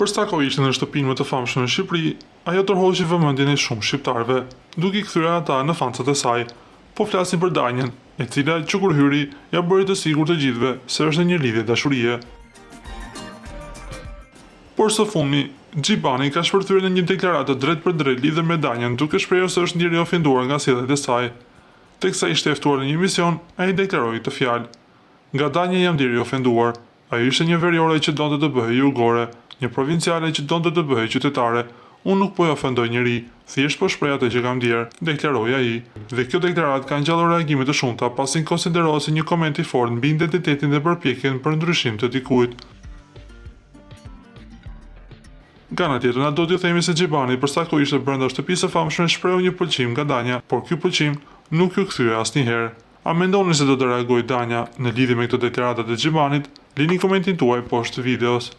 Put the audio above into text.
Për sa kohë ishte në shtëpinë më të famshme në Shqipëri, ajo tërhoqi vëmendjen e shumë shqiptarëve, duke i kthyer ata në fancat e saj. Po flasin për Danjen, e cila që kur hyri, ja bëri të sigurt të gjithëve se është në një lidhje dashurie. Por së fundmi, Xhibani ka shpërthyer në një deklaratë drejt për drejt lidhur me Danjen, duke shprehur se është njëri i ofenduar nga sjelljet e saj. Teksa ishte ftuar në një emision, ai deklaroi të fjalë: "Nga Danja jam deri i ofenduar. Ai ishte një veriore që donte të bëhej jugore, një provinciale që donte të bëhej qytetare. Unë nuk po e ofendoj njëri, thjesht po shpreh atë që kam ndier", deklaroi ai. Dhe kjo deklaratë ka ngjallur reagime të shumta, pasi konsiderohet si një koment i fortë mbi identitetin dhe përpjekjen për ndryshim të dikujt. Nga ana tjetër, na do t'ju themi se Xhibani për sa kohë ishte brenda shtëpisë së famshme shprehu një pëlqim nga Danja, por ky pëlqim nuk ju kthye asnjëherë. A mendoni se do të reagojë Danja në lidhje me këtë deklaratë të Xhibanit? Lini komentin tuaj poshtë videos.